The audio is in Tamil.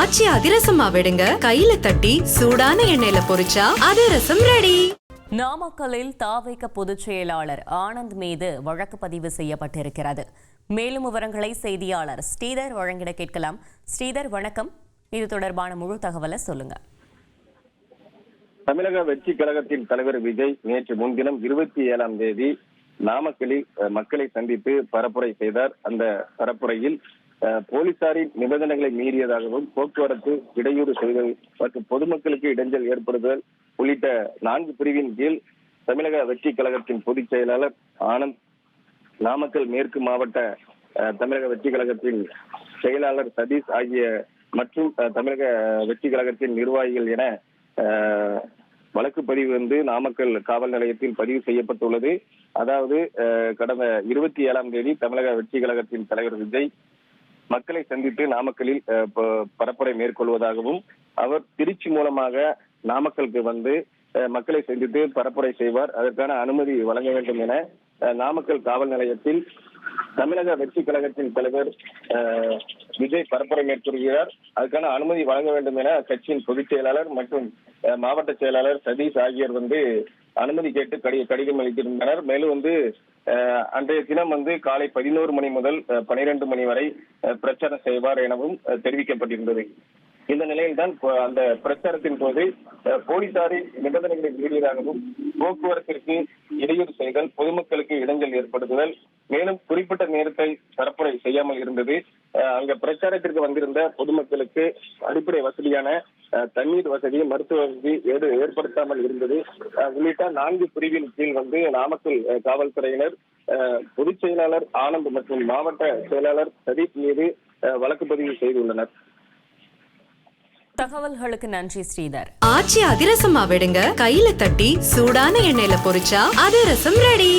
ஆச்சி அதிரசமா விடுங்க, கையில தட்டி சூடான எண்ணெயில பொரிச்சா அதிரசம் ரெடி. நாமக்கல்லில் தாவேக பொதுச் செயலாளர் ஆனந்த் மீது வழக்கு பதிவு செய்யப்பட்டிருக்கிறது. மேலும் விவரங்களை செய்தியாளர் ஸ்ரீதர் வழங்கிட கேட்கலாம். ஸ்ரீதர், வணக்கம். இது தொடர்பான முழு தகவலை சொல்லுங்க. தமிழக வெற்றி கழகத்தின் தலைவர் விஜய் நேற்று முன்தினம் 27ஆம் தேதி நாமக்கலில் மக்களை சந்தித்து பரப்புரை செய்தார். அந்த பரப்புரையில் போலீசாரின் நிபந்தனைகளை மீறியதாகவும், போக்குவரத்து இடையூறு செய்தல் மற்றும் பொதுமக்களுக்கு இடைஞ்சல் ஏற்படுதல் உள்ளிட்ட 4 பிரிவின் கீழ் தமிழக வெற்றி கழகத்தின் பொதுச் செயலாளர் ஆனந்த், நாமக்கல் மேற்கு மாவட்ட தமிழக வெற்றி கழகத்தின் செயலாளர் சதீஷ் ஆகிய மற்றும் தமிழக வெற்றி கழகத்தின் நிர்வாகிகள் என வழக்கு பதிவு நாமக்கல் காவல் நிலையத்தில் பதிவு செய்யப்பட்டுள்ளது. அதாவது கடந்த 27ஆம் தேதி தமிழக வெற்றி கழகத்தின் தலைவர் விஜய் மக்களை சந்தித்து நாமக்கலில் பரப்புரை மேற்கொள்வதாகவும், அவர் திருச்சி மூலமாக நாமக்கலுக்கு வந்து மக்களை சந்தித்து பரப்புரை செய்வார், அதற்கான அனுமதி வழங்க வேண்டும் என நாமக்கல் காவல் நிலையத்தில் தமிழக வெற்றி கழகத்தின் தலைவர் விஜய் பரப்புரை மேற்கொள்கிறார். அதுக்கான அனுமதி வழங்க வேண்டும் என கட்சியின் பொதுச் செயலாளர் மற்றும் மாவட்ட செயலாளர் சதீஷ் ஆகியோர் அனுமதி கேட்டு கடிதம் அளித்திருந்தனர். மேலும் அன்றைய தினம் காலை 11 மணி முதல் 12 மணி வரை பிரச்சாரம் செய்வார் எனவும் தெரிவிக்கப்பட்டிருந்தது. இந்த நிலையில்தான் அந்த பிரச்சாரத்தின் போது போலீசாரின் நிபந்தனைகளை மீறியதாகவும், போக்குவரத்திற்கு இடையூறு செய்தல், பொதுமக்களுக்கு இடைஞ்சல் ஏற்படுத்துதல், மேலும் குறிப்பிட்ட நேரத்தை பரப்புரை செய்யாமல் இருந்தது. அங்க பிரச்சாரத்திற்கு வந்திருந்த பொதுமக்களுக்கு அடிப்படை வசதியான தண்ணீர் வசதி, மருத்துவ வசதி ஏற்படுத்தாமல் இருந்தது உள்ளிட்ட 4 பிரிவின் கீழ் நாமக்கல் காவல்துறையினர் பொதுச் செயலாளர் ஆனந்த் மற்றும் மாவட்ட செயலாளர் சதீஷ் மீது வழக்கு பதிவு செய்துள்ளனர். தகவல்களுக்கு நன்றி ஸ்ரீதர். ஆச்சி அதிரசமா விடுங்க, கையில தட்டி சூடான எண்ணெயில பொரிச்சா அதிரசம் ரெடி.